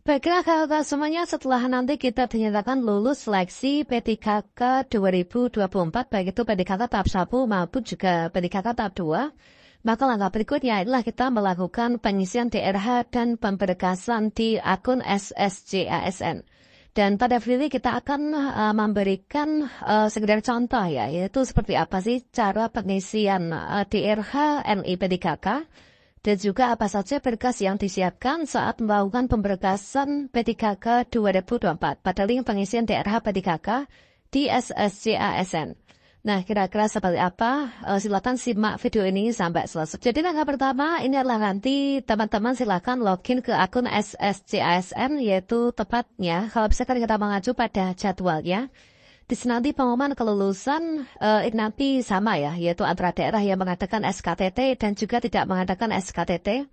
Baiklah kakak semuanya, setelah nanti kita dinyatakan lulus seleksi PTKK 2024, baik itu PTKK tahap 1 maupun juga PTKK tahap 2, maka langkah berikutnya adalah kita melakukan pengisian DRH dan pemberkasan di akun SSCASN. Dan pada video ini kita akan memberikan sekedar contoh ya, yaitu seperti apa sih cara pengisian DRH NI PTKK. Dan juga apa saja berkas yang disiapkan saat melakukan pemberkasan PTKK 2024 pada link pengisian DRH PTKK di SSCASN. Nah, kira-kira seperti apa? Silakan simak video ini sampai selesai. Jadi langkah pertama ini adalah nanti teman-teman silakan login ke akun SSCASN, yaitu tepatnya kalau misalkan kita mengacu pada jadwalnya. Di sini nanti pengumuman kelulusan nanti sama ya, yaitu antara daerah yang mengadakan SKTT dan juga tidak mengadakan SKTT.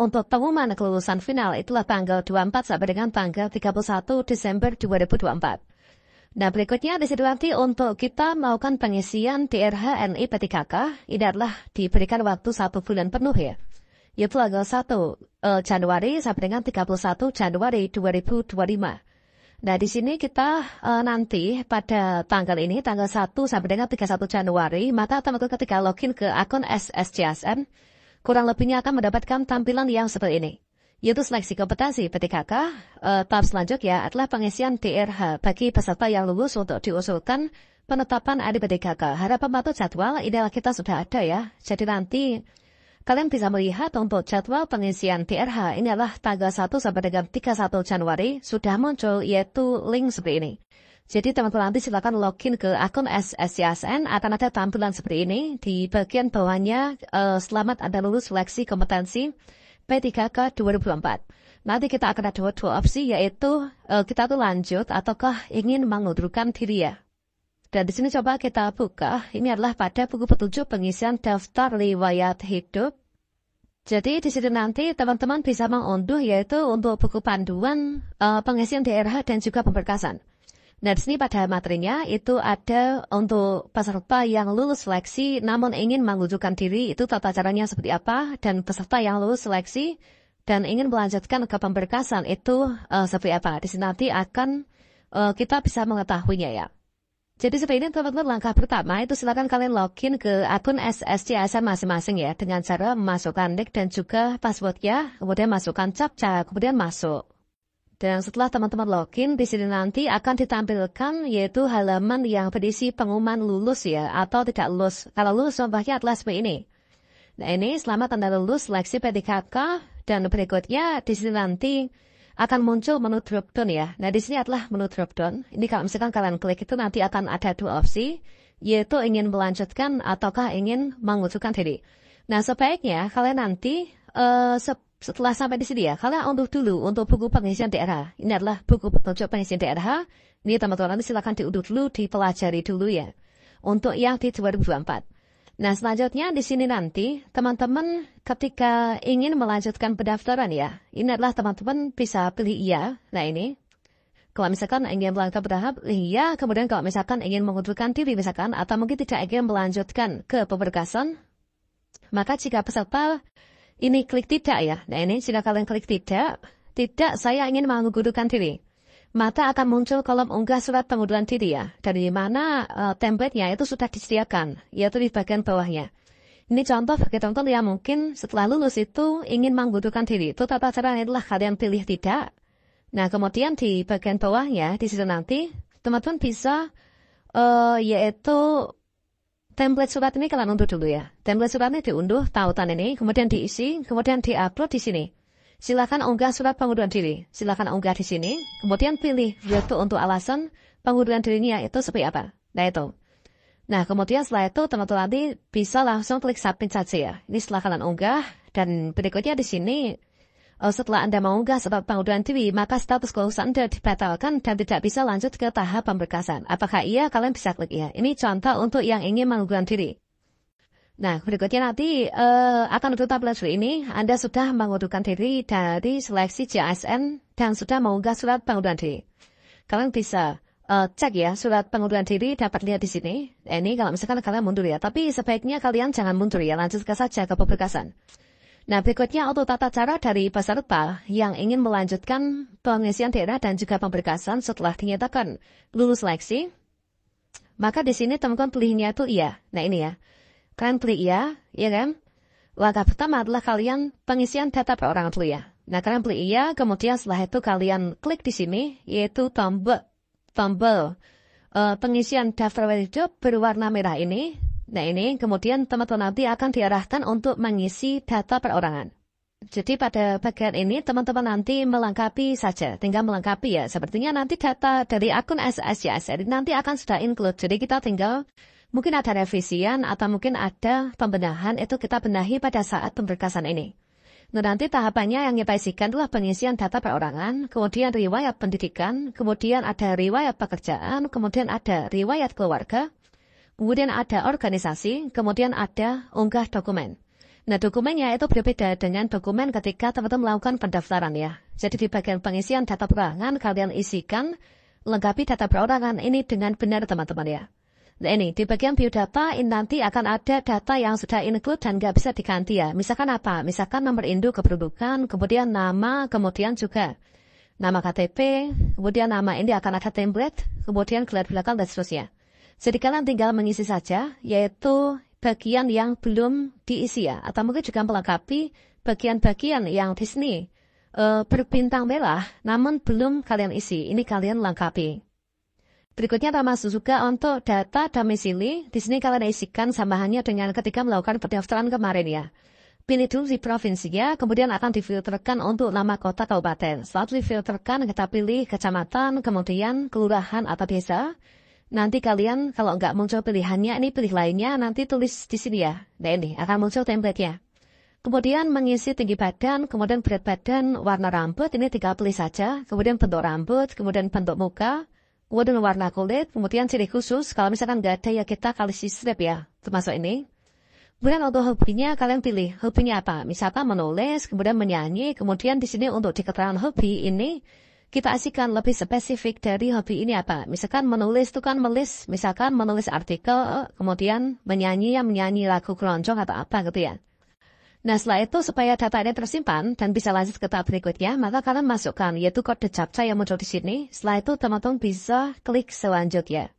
Untuk pengumuman kelulusan final itulah tanggal 24 sampai dengan tanggal 31 Desember 2024. Nah berikutnya di sini nanti untuk kita melakukan pengisian DRH NI PTKK, ini adalah diberikan waktu 1 bulan penuh ya, yaitu tanggal 1 Januari sampai dengan 31 Januari 2025. Nah, di sini kita nanti pada tanggal ini, tanggal 1 sampai dengan 31 Januari, maka teman-teman ketika login ke akun SSCASN, kurang lebihnya akan mendapatkan tampilan yang seperti ini. Yaitu seleksi kompetensi PTKK, tahap selanjutnya adalah pengisian DRH bagi peserta yang lulus untuk diusulkan penetapan ID PTKK. Harapan patuh jadwal, ideal kita sudah ada ya. Jadi nanti kalian bisa melihat untuk jadwal pengisian DRH ini adalah tanggal 1 sampai dengan 31 Januari sudah muncul, yaitu link seperti ini. Jadi teman-teman nanti silakan login ke akun SSCASN, akan ada tampilan seperti ini. Di bagian bawahnya, selamat Anda lulus seleksi kompetensi P3K 2024. Nanti kita akan ada dua opsi, yaitu kita tuh lanjut ataukah ingin mengundurkan diri ya. Dan di sini coba kita buka, ini adalah pada buku petunjuk pengisian daftar riwayat hidup. Jadi di sini nanti teman-teman bisa mengunduh, yaitu untuk buku panduan pengisian DRH dan juga pemberkasan. Nah di sini pada materinya itu ada untuk peserta yang lulus seleksi namun ingin mengundurkan diri, itu tata caranya seperti apa, dan peserta yang lulus seleksi dan ingin melanjutkan ke pemberkasan itu seperti apa. Di sini nanti akan kita bisa mengetahuinya ya. Jadi seperti ini teman-teman, langkah pertama itu silakan kalian login ke akun SSCASN masing-masing ya, dengan cara memasukkan nick dan juga passwordnya, kemudian masukkan captcha, kemudian masuk. Dan setelah teman-teman login, di sini nanti akan ditampilkan yaitu halaman yang berisi pengumuman lulus ya, atau tidak lulus. Kalau lulus contohnya adalah seperti ini. Nah ini selamat Anda lulus seleksi PTKK, dan berikutnya di sini nanti akan muncul menu drop down ya. Nah, di sini adalah menu drop down. Ini kalau misalkan kalian klik itu nanti akan ada dua opsi, yaitu ingin melanjutkan ataukah ingin mengundurkan diri. Nah, sebaiknya kalian nanti setelah sampai di sini ya, kalian unduh dulu untuk buku pengisian DRH. Ini adalah buku petunjuk pengisian DRH. Ini teman-teman nanti silakan diunduh dulu, dipelajari dulu ya. Untuk yang di 2024. Nah, selanjutnya di sini nanti teman-teman ketika ingin melanjutkan pendaftaran ya, ini adalah teman-teman bisa pilih iya. Nah ini, kalau misalkan ingin melanjutkan pendaftaran, iya. Kemudian kalau misalkan ingin mengundurkan diri misalkan, atau mungkin tidak ingin melanjutkan ke pemberkasan, maka jika peserta ini klik tidak ya. Nah ini, jika kalian klik tidak saya ingin mengundurkan diri, maka akan muncul kolom unggah surat pengunduran diri ya, dari mana template-nya itu sudah disediakan, yaitu di bagian bawahnya. Ini contoh bagi teman-teman yang mungkin setelah lulus itu ingin mengundurkan diri. Itu tata cara adalah kalian pilih tidak. Nah kemudian di bagian bawahnya, di situ nanti teman-teman bisa yaitu template surat ini kalian unduh dulu ya. Template surat ini diunduh, tautan ini, kemudian diisi, kemudian diupload di sini. Silakan unggah surat pengunduran diri. Silakan unggah di sini. Kemudian pilih yaitu untuk alasan pengunduran dirinya itu seperti apa. Nah itu. Nah kemudian setelah itu teman-teman nanti bisa langsung klik submit saja ya. Ini setelah kalian unggah, dan berikutnya di sini setelah Anda mengunggah surat pengunduran diri, maka status kelulusan Anda dibatalkan dan tidak bisa lanjut ke tahap pemberkasan. Apakah iya? Kalian bisa klik iya. Ini contoh untuk yang ingin mengundurkan diri. Nah, berikutnya nanti akan untuk tampilan seperti ini. Anda sudah mengundurkan diri dari seleksi JASN dan sudah mengunggah surat pengunduran diri. Kalian bisa cek ya, surat pengunduran diri dapat lihat di sini. Ini kalau misalkan kalian mundur ya, tapi sebaiknya kalian jangan mundur ya, lanjutkan saja ke pemberkasan. Nah, berikutnya untuk tata cara dari peserta yang ingin melanjutkan pengisian daerah dan juga pemberkasan setelah dinyatakan lulus seleksi. Maka di sini teman-teman pilihnya itu iya. Nah ini ya, kalian pilih iya, ya kan? Langkah pertama adalah kalian pengisian data perorangan dulu ya. Nah kalian pilih iya, kemudian setelah itu kalian klik di sini, yaitu tombol pengisian daftar hidup berwarna merah ini. Nah ini, kemudian teman-teman nanti akan diarahkan untuk mengisi data perorangan. Jadi pada bagian ini teman-teman nanti melengkapi saja, tinggal melengkapi ya. Sepertinya nanti data dari akun SSYS nanti akan sudah include. Jadi kita tinggal mungkin ada revisian atau mungkin ada pembenahan, itu kita benahi pada saat pemberkasan ini. Nah nanti tahapannya yang kita isikan adalah pengisian data perorangan, kemudian riwayat pendidikan, kemudian ada riwayat pekerjaan, kemudian ada riwayat keluarga, kemudian ada organisasi, kemudian ada unggah dokumen. Nah, dokumennya itu berbeda dengan dokumen ketika teman-teman melakukan pendaftaran ya. Jadi di bagian pengisian data perorangan, kalian isikan, lengkapi data perorangan ini dengan benar teman-teman ya. Nah ini, di bagian biodata ini nanti akan ada data yang sudah include dan nggak bisa diganti ya. Misalkan apa? Misalkan nomor induk kependudukan, kemudian nama, kemudian juga nama KTP, kemudian nama ini akan ada template, kemudian gelar belakang dan seterusnya. Jadi kalian tinggal mengisi saja, yaitu bagian yang belum diisi ya. Atau mungkin juga melengkapi bagian-bagian yang di sini berbintang merah, namun belum kalian isi. Ini kalian lengkapi. Berikutnya termasuk juga untuk data domisili. Di sini kalian isikan sama hanya dengan ketika melakukan pendaftaran kemarin ya. Pilih dulu di provinsinya, kemudian akan difilterkan untuk nama kota kabupaten. Setelah difilterkan, kita pilih kecamatan, kemudian kelurahan atau desa. Nanti kalian kalau nggak muncul pilihannya, ini pilih lainnya, nanti tulis di sini ya. Nah ini akan muncul template-nya. Kemudian mengisi tinggi badan, kemudian berat badan, warna rambut, ini tinggal pilih saja. Kemudian bentuk rambut, kemudian bentuk muka, kemudian warna kulit, kemudian ciri khusus. Kalau misalkan nggak ada ya kita kasih strip ya, termasuk ini. Kemudian untuk hobinya kalian pilih, hobinya apa? Misalkan menulis, kemudian menyanyi, kemudian di sini untuk di keterangan hobi ini, kita asihkan lebih spesifik dari hobi ini apa. Misalkan menulis itu kan menulis, misalkan menulis artikel, kemudian menyanyi lagu keroncong atau apa gitu ya. Nah setelah itu supaya data ini tersimpan dan bisa lanjut ke tahap berikutnya, maka kalian masukkan yaitu kode captcha yang muncul di sini. Setelah itu teman-teman bisa klik selanjutnya.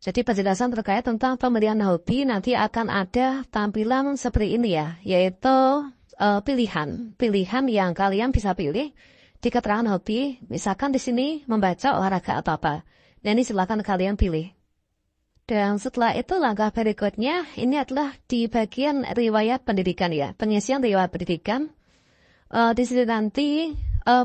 Jadi penjelasan terkait tentang pemilihan hobi nanti akan ada tampilan seperti ini ya, yaitu pilihan yang kalian bisa pilih. Di keterangan hobi, misalkan di sini membaca olahraga atau apa. Dan ini silakan kalian pilih. Dan setelah itu langkah berikutnya, ini adalah di bagian riwayat pendidikan ya. Pengisian riwayat pendidikan. Di sini nanti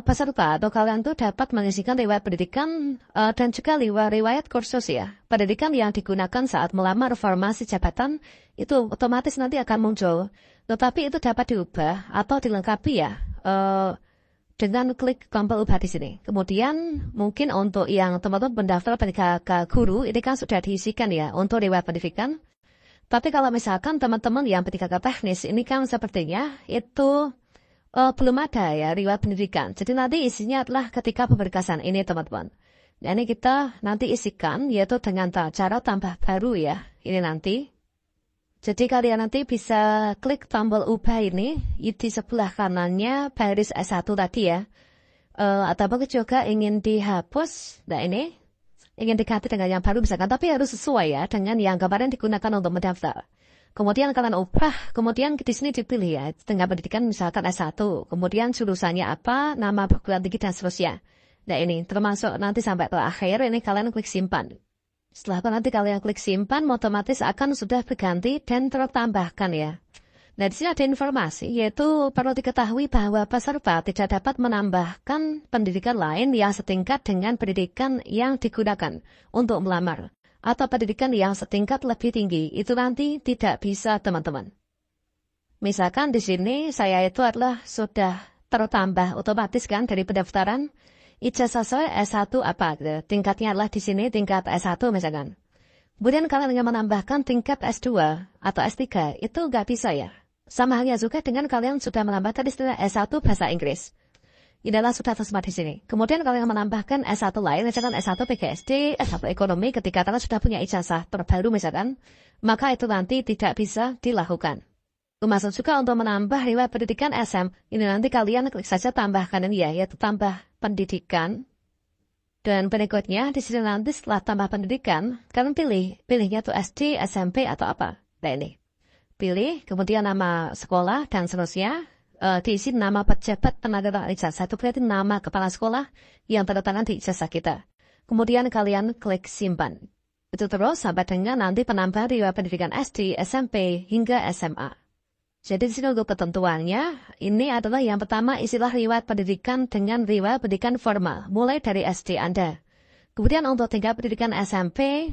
peserta atau kalian tuh dapat mengisikan riwayat pendidikan dan juga riwayat kursus ya. Pendidikan yang digunakan saat melamar formasi jabatan itu otomatis nanti akan muncul. Tetapi itu dapat diubah atau dilengkapi ya. Dengan klik tombol ubah di sini. Kemudian mungkin untuk yang teman-teman pendaftar PDKK guru, ini kan sudah diisikan ya untuk riwayat pendidikan. Tapi kalau misalkan teman-teman yang PDKK teknis, ini kan sepertinya itu belum ada ya riwayat pendidikan. Jadi nanti isinya adalah ketika pemberkasan ini teman-teman. Nah ini kita nanti isikan yaitu dengan cara tambah baru ya. Ini nanti. Jadi kalian nanti bisa klik tombol ubah ini di sebelah kanannya baris S1 tadi ya. Atau mungkin juga ingin dihapus. Nah ini ingin diganti dengan yang baru misalkan. Tapi harus sesuai ya dengan yang kemarin digunakan untuk mendaftar. Kemudian kalian ubah. Kemudian di sini dipilih ya. Dengan pendidikan misalkan S1. Kemudian jurusannya apa, nama perguruan tinggi dan seterusnya. Nah ini termasuk nanti sampai ke akhir ini kalian klik simpan. Setelah itu nanti kalian klik simpan, otomatis akan sudah berganti dan tertambahkan ya. Nah di sini ada informasi, yaitu perlu diketahui bahwa peserta tidak dapat menambahkan pendidikan lain yang setingkat dengan pendidikan yang digunakan untuk melamar. Atau pendidikan yang setingkat lebih tinggi, itu nanti tidak bisa teman-teman. Misalkan di sini saya itu adalah sudah tertambah otomatis kan dari pendaftaran. Ijazah saya S1 apa gitu. Tingkatnya adalah di sini tingkat S1 misalkan. Kemudian kalian ingin menambahkan tingkat S2 atau S3, itu nggak bisa ya. Sama halnya juga dengan kalian sudah menambahkan istilah S1 bahasa Inggris. Ini adalah sudah tersemat di sini. Kemudian kalian menambahkan S1 lain, misalkan S1 PGSD, S1 ekonomi ketika kalian sudah punya ijazah terbaru misalkan, maka itu nanti tidak bisa dilakukan. Termasuk juga untuk menambah riwayat pendidikan SM. Ini nanti kalian klik saja tambahkan ini ya, yaitu tambah pendidikan. Dan berikutnya di sini nanti setelah tambah pendidikan, kalian pilihnya tuh SD, SMP atau apa. Nah ini. Pilih, kemudian nama sekolah dan seterusnya. Diisi nama pejabat tenaga ijazah, itu berarti nama kepala sekolah yang tanda tangan di ijazah kita. Kemudian kalian klik simpan. Itu terus sampai dengan nanti penambahan riwayat pendidikan SD, SMP, hingga SMA. Jadi di sini untuk ketentuannya, ini adalah yang pertama istilah riwayat pendidikan dengan riwayat pendidikan formal, mulai dari SD Anda. Kemudian untuk tingkat pendidikan SD,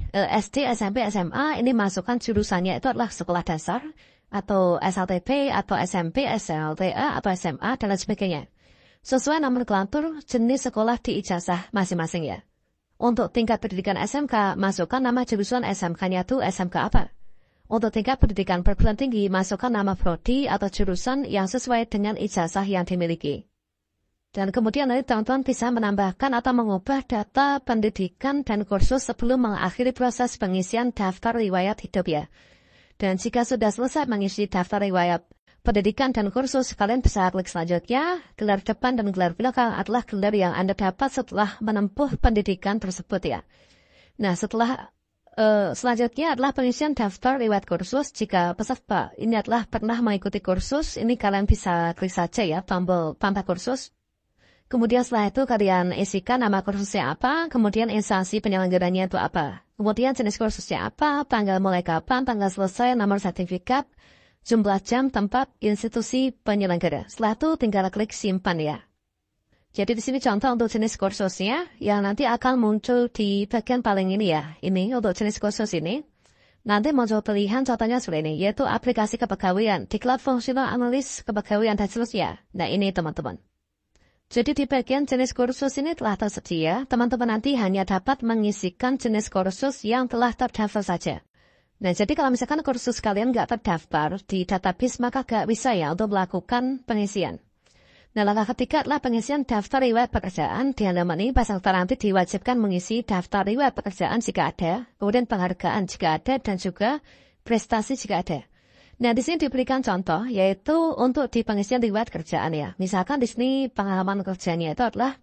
SMP, SMA, ini masukkan jurusannya itu adalah sekolah dasar, atau SLTP, atau SMP, SLTA, atau SMA, dan lain sebagainya. Sesuai nomenklatur jenis sekolah di ijazah masing-masing ya. Untuk tingkat pendidikan SMK, masukkan nama jurusan SMK-nya itu SMK apa. Untuk tingkat pendidikan perguruan tinggi, masukkan nama prodi atau jurusan yang sesuai dengan ijazah yang dimiliki. Dan kemudian nanti teman-teman bisa menambahkan atau mengubah data pendidikan dan kursus sebelum mengakhiri proses pengisian daftar riwayat hidup ya. Dan jika sudah selesai mengisi daftar riwayat pendidikan dan kursus, kalian bisa klik selanjutnya. Gelar depan dan gelar belakang adalah gelar yang Anda dapat setelah menempuh pendidikan tersebut ya. Nah, selanjutnya adalah pengisian daftar riwayat kursus. Jika peserta ini adalah pernah mengikuti kursus, ini kalian bisa klik saja ya tombol tambah kursus. Kemudian setelah itu kalian isikan nama kursusnya apa, kemudian instansi penyelenggaranya itu apa. Kemudian jenis kursusnya apa, tanggal mulai kapan, tanggal selesai, nomor sertifikat, jumlah jam, tempat, institusi penyelenggara. Setelah itu tinggal klik simpan ya. Jadi di sini contoh untuk jenis kursusnya yang nanti akan muncul di bagian paling ini ya. Ini untuk jenis kursus ini. Nanti muncul pilihan contohnya seperti ini, yaitu aplikasi kepegawaian, diklat fungsional analis kepegawaian dan seterusnya. Nah ini teman-teman. Jadi di bagian jenis kursus ini telah tersedia, teman-teman nanti hanya dapat mengisikan jenis kursus yang telah terdaftar saja. Nah jadi kalau misalkan kursus kalian nggak terdaftar di database, maka nggak bisa ya untuk melakukan pengisian. Nah, langkah ketiga adalah pengisian daftar riwayat pekerjaan. Di halaman ini peserta nanti diwajibkan mengisi daftar riwayat pekerjaan jika ada, kemudian penghargaan jika ada, dan juga prestasi jika ada. Nah, di sini diberikan contoh, yaitu untuk di pengisian riwayat kerjaan ya. Misalkan di sini pengalaman kerjanya itu adalah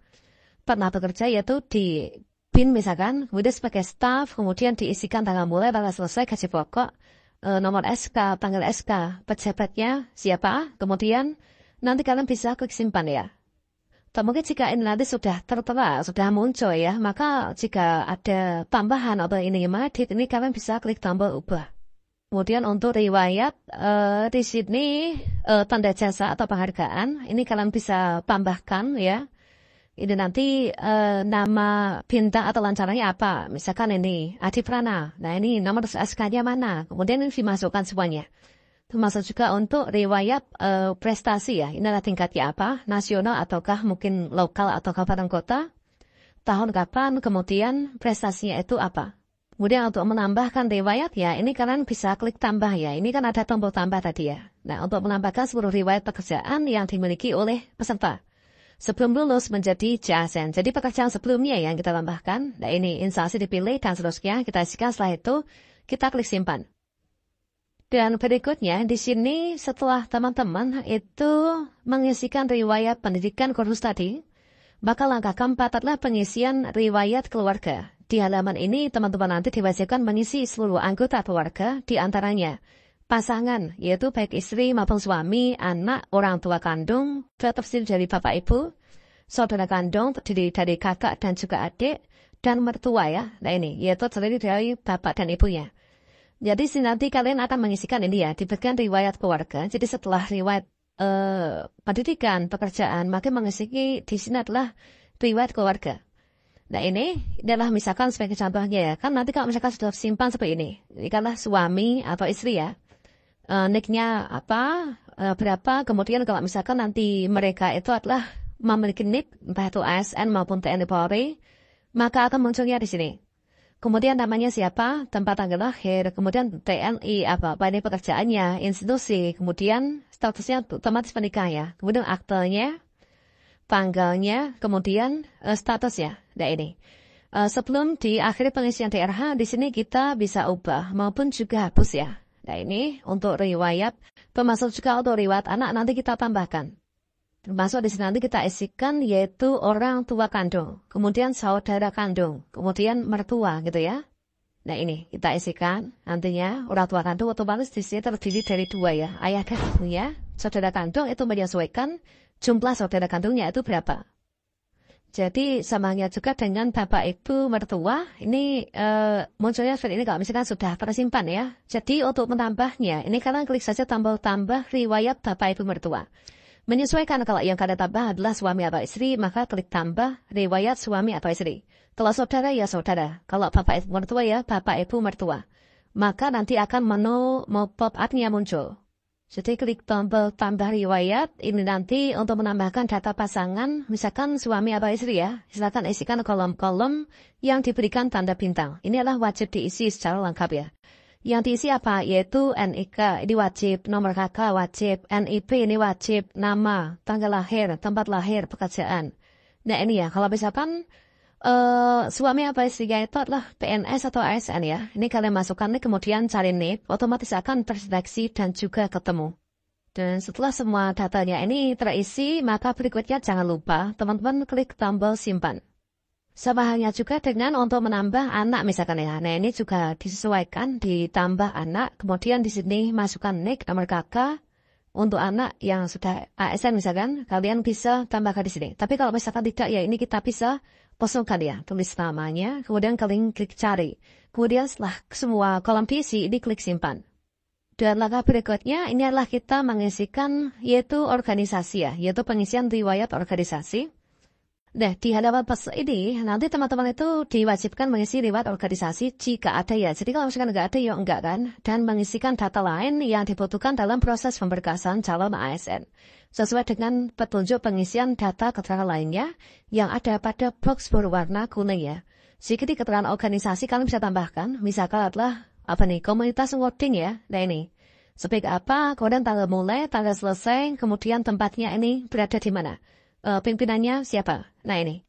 pernah bekerja yaitu di BIN misalkan, kemudian sebagai staf, kemudian diisikan tanggal mulai, tanggal selesai, gaji pokok, nomor SK, tanggal SK, pejabatnya siapa, kemudian nanti kalian bisa klik simpan ya. Atau mungkin jika ini nanti sudah tertera, sudah muncul ya, maka jika ada tambahan atau ini edit, ini kalian bisa klik tombol ubah. Kemudian untuk riwayat di sini tanda jasa atau penghargaan, ini kalian bisa tambahkan ya. Ini nanti nama bintang atau lancaranya apa? Misalkan ini Adi Prana. Nah ini nomor SK-nya mana? Kemudian ini dimasukkan semuanya. Termasuk juga untuk riwayat prestasi ya. Ini adalah tingkatnya apa? Nasional ataukah mungkin lokal atau kabupaten kota? Tahun kapan? Kemudian prestasinya itu apa? Kemudian untuk menambahkan riwayat ya, ini kalian bisa klik tambah ya. Ini kan ada tombol tambah tadi ya. Nah, untuk menambahkan seluruh riwayat pekerjaan yang dimiliki oleh peserta sebelum lulus menjadi JASN. Jadi pekerjaan sebelumnya yang kita tambahkan. Nah, ini instansi dipilih dan seterusnya kita isikan. Setelah itu kita klik simpan. Dan berikutnya di sini setelah teman-teman itu mengisikan riwayat pendidikan kursus tadi, maka langkah keempat adalah pengisian riwayat keluarga. Di halaman ini teman-teman nanti diwajibkan mengisi seluruh anggota keluarga, di antaranya pasangan, yaitu baik istri maupun suami, anak, orang tua kandung, terdiri dari bapak ibu, saudara kandung terdiri dari kakak dan juga adik, dan mertua ya. Nah ini yaitu terdiri dari bapak dan ibunya. Jadi nanti kalian akan mengisikan ini ya di bagian riwayat keluarga. Jadi setelah riwayat pendidikan, pekerjaan, maka mengisi di sini adalah riwayat keluarga. Nah ini adalah misalkan sebagai contohnya ya. Kan nanti kalau misalkan sudah simpan seperti ini. Ini adalah suami atau istri ya. Nick-nya apa, berapa. Kemudian kalau misalkan nanti mereka itu adalah memiliki nick, entah itu ASN maupun TNI Polri, maka akan munculnya di sini. Kemudian namanya siapa, tempat tanggal lahir, kemudian TNI apa ini pekerjaannya, institusi, kemudian statusnya otomatis menikah ya, kemudian aktenya, tanggalnya, kemudian statusnya. Nah ini. Sebelum di akhir pengisian DRH, di sini kita bisa ubah maupun juga hapus ya. Nah ini untuk riwayat, termasuk juga untuk riwayat anak nanti kita tambahkan. Termasuk di sini nanti kita isikan yaitu orang tua kandung, kemudian saudara kandung, kemudian mertua gitu ya. Nah ini kita isikan nantinya orang tua kandung otomatis di sini terdiri dari 2 ya, ayah dan ibu ya. Saudara kandung itu menyesuaikan jumlah saudara kandungnya itu berapa. Jadi samanya juga dengan bapak ibu mertua ini munculnya seperti ini kalau misalkan sudah tersimpan ya. Jadi untuk menambahnya ini kalian klik saja tambah riwayat bapak ibu mertua. Menyesuaikan kalau yang kalian tambah adalah suami atau istri, maka klik tambah riwayat suami atau istri. Kalau saudara ya saudara, kalau bapak ibu mertua ya bapak ibu mertua. Maka nanti akan menu pop-up-nya muncul. Jadi klik tombol tambah riwayat, ini nanti untuk menambahkan data pasangan, misalkan suami atau istri ya. Silakan isikan kolom-kolom yang diberikan tanda bintang. Ini adalah wajib diisi secara lengkap ya. Yang diisi apa? Yaitu NIK, ini wajib, nomor KK wajib, NIP ini wajib, nama, tanggal lahir, tempat lahir, pekerjaan. Nah ini ya, kalau misalkan suami apa istrinya itu adalah PNS atau ASN ya. Ini kalian masukkan nih, kemudian cari NIP, otomatis akan terdeteksi dan juga ketemu. Dan setelah semua datanya ini terisi, maka berikutnya jangan lupa teman-teman klik tombol simpan. Sama halnya juga dengan untuk menambah anak misalkan ya. Nah ini juga disesuaikan ditambah anak. Kemudian di sini masukkan NIK, nomor KK. Untuk anak yang sudah ASN misalkan, kalian bisa tambahkan di sini. Tapi kalau misalkan tidak ya ini kita bisa kosongkan ya. Tulis namanya, kemudian kalian klik cari. Kemudian setelah semua kolom diisi, ini klik simpan. Dan langkah berikutnya ini adalah kita mengisikan yaitu organisasi ya. Yaitu pengisian riwayat organisasi. Nah, di hadapan pas ini, nanti teman-teman itu diwajibkan mengisi riwayat organisasi jika ada ya. Jadi kalau misalkan nggak ada, ya enggak kan. Dan mengisikan data lain yang dibutuhkan dalam proses pemberkasan calon ASN. Sesuai dengan petunjuk pengisian data keterangan lainnya yang ada pada box berwarna kuning ya. Jika di keterangan organisasi kalian bisa tambahkan, misalkan adalah, komunitas ngoding ya. Nah ini, sebagai apa, kemudian tanggal mulai, tanggal selesai, kemudian tempatnya ini berada di mana. Pimpinannya siapa? Nah ini.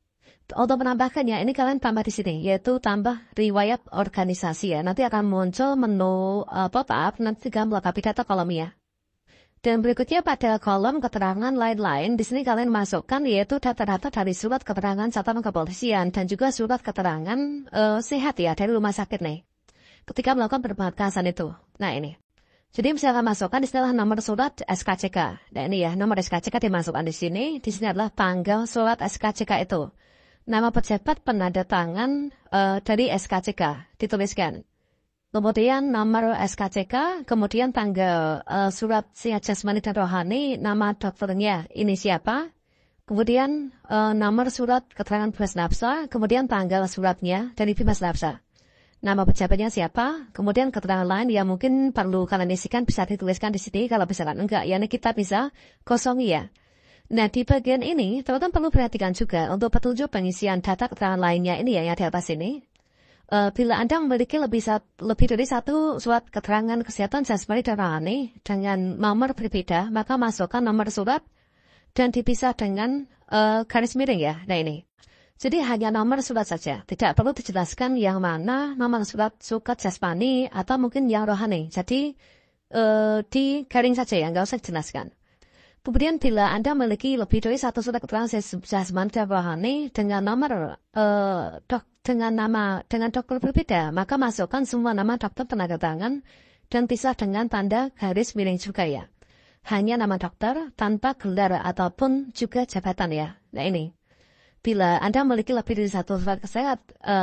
Untuk menambahkannya, ini kalian tambah di sini, yaitu tambah riwayat organisasi ya. Nanti akan muncul menu pop-up, nanti kalian melengkapi data kolomnya. Dan berikutnya pada kolom keterangan lain-lain, di sini kalian masukkan yaitu data-data dari surat keterangan catatan kepolisian dan juga surat keterangan sehat ya dari rumah sakit nih. Ketika melakukan pemberkasan itu. Nah ini. Jadi misalkan masukkan di sini adalah nomor surat SKCK. Nah ini ya, nomor SKCK dimasukkan di sini. Di sini adalah tanggal surat SKCK itu. Nama pejabat penanda tangan dari SKCK dituliskan. Kemudian nomor SKCK, kemudian tanggal surat sihat jasmani dan rohani, nama dokternya ini siapa. Kemudian nomor surat keterangan bebas nafsa, kemudian tanggal suratnya dari bebas nafsa. Nama pejabatnya siapa, kemudian keterangan lain yang mungkin perlu kalian isikan bisa dituliskan di sini. Kalau misalkan enggak, ya kita bisa kosongi ya. Nah di bagian ini, teman-teman perlu perhatikan juga untuk petunjuk pengisian data keterangan lainnya ini ya yang di atas ini. Bila Anda memiliki lebih dari satu surat keterangan kesehatan jasmani dan rohani dengan nomor berbeda, maka masukkan nomor surat dan dipisah dengan garis miring ya. Nah ini. Jadi hanya nomor surat saja, tidak perlu dijelaskan yang mana nomor surat jasmani atau mungkin yang rohani. Jadi di garing saja ya, nggak usah dijelaskan. Kemudian bila Anda memiliki lebih dari satu surat keterangan jasmani dan rohani dengan nomor dengan dokter berbeda, maka masukkan semua nama dokter tenaga tangan dan pisah dengan tanda garis miring juga ya. Hanya nama dokter tanpa gelar ataupun juga jabatan ya. Nah ini. Bila Anda memiliki lebih dari satu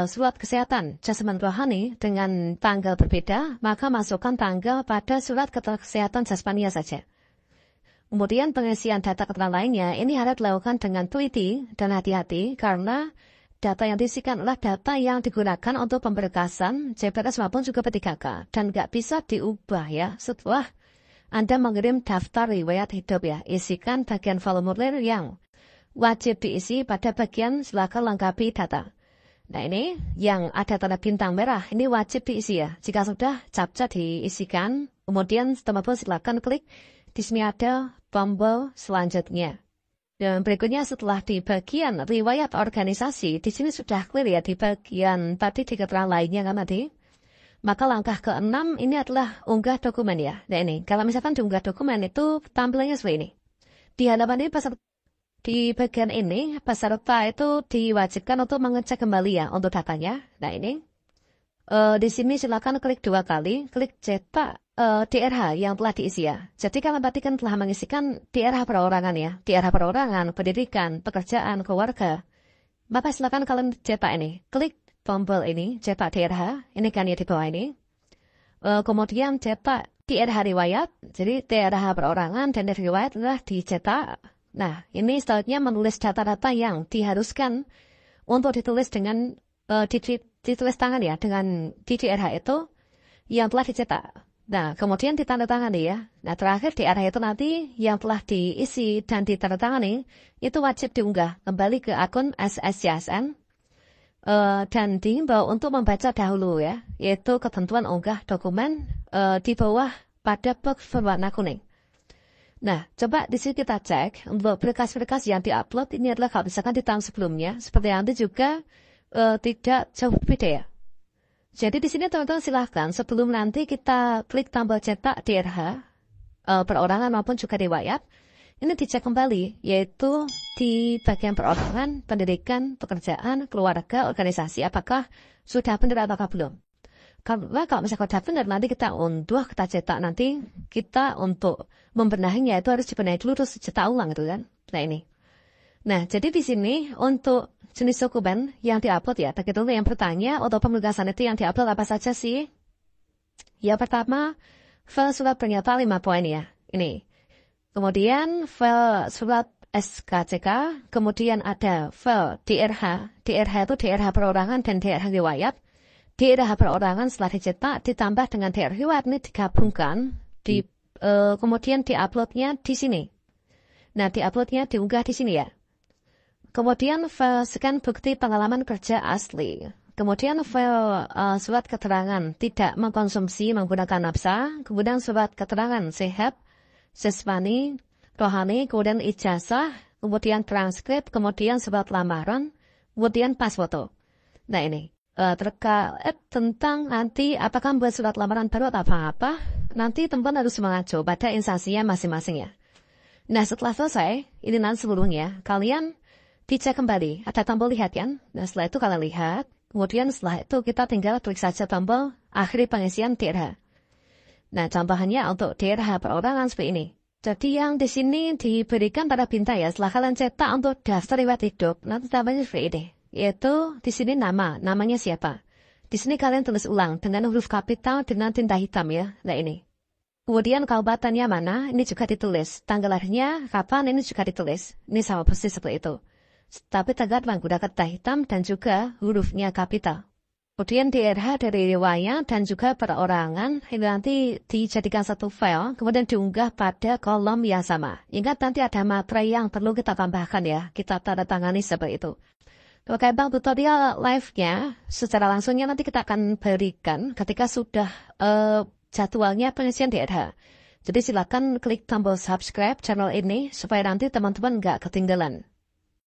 surat kesehatan jasmani rohani dengan tanggal berbeda, maka masukkan tanggal pada surat kesehatan jasmaninya saja. Kemudian pengisian data keterangan lainnya ini harus dilakukan dengan teliti dan hati-hati karena data yang diisikan adalah data yang digunakan untuk pemberkasan JPS maupun juga P3K dan nggak bisa diubah ya setelah Anda mengirim daftar riwayat hidup ya. Isikan bagian formulir yang wajib diisi pada bagian silakan lengkapi data. Nah ini yang ada tanda bintang merah ini wajib diisi ya. Jika sudah captcha diisikan, kemudian teman-teman silakan klik di sini ada tombol selanjutnya. Dan berikutnya setelah di bagian riwayat organisasi, di sini sudah clear ya di bagian tadi di keterangan lainnya kan tadi. Maka langkah ke-6 ini adalah unggah dokumen ya. Nah ini, kalau misalkan diunggah dokumen itu tampilannya seperti ini. Di halaman ini di bagian ini peserta itu diwajibkan untuk mengecek kembali ya untuk datanya. Nah ini, di sini silakan klik 2 kali, klik cetak DRH yang telah diisi ya. Jadi kalian tadi kan telah mengisikan DRH perorangan ya. DRH perorangan, pendidikan, pekerjaan, keluarga. Maka silakan kalian cetak ini. Klik tombol ini, cetak DRH. Ini kan ya di bawah ini. Kemudian cetak DRH riwayat. Jadi DRH perorangan dan riwayat adalah dicetak. Nah, ini selanjutnya menulis data-data yang diharuskan untuk ditulis dengan ditulis tangan ya, dengan di DRH itu yang telah dicetak. Nah, kemudian ditandatangani ya. Nah, terakhir DRH itu nanti yang telah diisi dan ditandatangani itu wajib diunggah kembali ke akun SSCSN dan diimbau untuk membaca dahulu ya, yaitu ketentuan unggah dokumen di bawah pada box berwarna kuning. Nah, coba di sini kita cek untuk berkas-berkas yang diupload ini adalah kalau misalkan di tahun sebelumnya, seperti nanti juga tidak jauh berbeda ya. Jadi di sini teman-teman silahkan sebelum nanti kita klik tombol cetak DRH perorangan maupun juga riwayat, ini dicek kembali yaitu di bagian perorangan, pendidikan, pekerjaan, keluarga, organisasi, apakah sudah benar atau belum. Karena kalau misalkan sudah benar nanti kita unduh, kita cetak nanti kita untuk membenahinya itu harus dibenahi dulu terus cetak ulang gitu kan. Nah ini. Nah, jadi di sini untuk jenis dokumen yang diupload ya, tergantung yang bertanya untuk penugasan itu yang diupload apa saja sih? Yang pertama, file surat pernyataan 5 poin ya, ini. Kemudian file surat SKCK, kemudian ada file DRH. DRH itu DRH perorangan dan DRH riwayat. DRH perorangan setelah dicetak ditambah dengan DRH riwayat ini digabungkan, kemudian diuploadnya di sini. Nah, diuploadnya diunggah di sini ya. Kemudian file scan bukti pengalaman kerja asli. Kemudian file surat keterangan tidak mengkonsumsi menggunakan nafsa. Kemudian surat keterangan sehat, siswani, rohani, kemudian ijazah, kemudian transkrip, kemudian surat lamaran, kemudian pas foto. Nah ini, terkait tentang nanti apakah membuat surat lamaran baru atau apa, nanti teman-teman harus mengacu pada instansinya masing-masing ya. Nah setelah selesai, ini nanti sebelumnya, kalian dicek kembali, ada tombol lihat kan? Nah setelah itu kalian lihat, kemudian setelah itu kita tinggal klik saja tombol akhiri pengisian DRH. Nah contohnya untuk DRH perorangan seperti ini. Jadi yang di sini diberikan pada bintang ya, setelah kalian cetak untuk daftar riwayat hidup, nanti namanya seperti ini. Yaitu di sini namanya siapa. Di sini kalian tulis ulang dengan huruf kapital dengan tinta hitam ya, nah ini. Kemudian kabupatennya mana, ini juga ditulis. Tanggal lahirnya kapan, ini juga ditulis. Ini sama persis seperti itu. Tapi tegak menggunakan tinta hitam dan juga hurufnya kapital. Kemudian DRH dari riwayat dan juga perorangan ini nanti dijadikan satu file, kemudian diunggah pada kolom yang sama. Ingat nanti ada materi yang perlu kita tambahkan ya, kita tanda tangani seperti itu. Oke bang, tutorial live-nya secara langsungnya nanti kita akan berikan ketika sudah jadwalnya pengisian DRH. Jadi silakan klik tombol subscribe channel ini supaya nanti teman-teman nggak ketinggalan.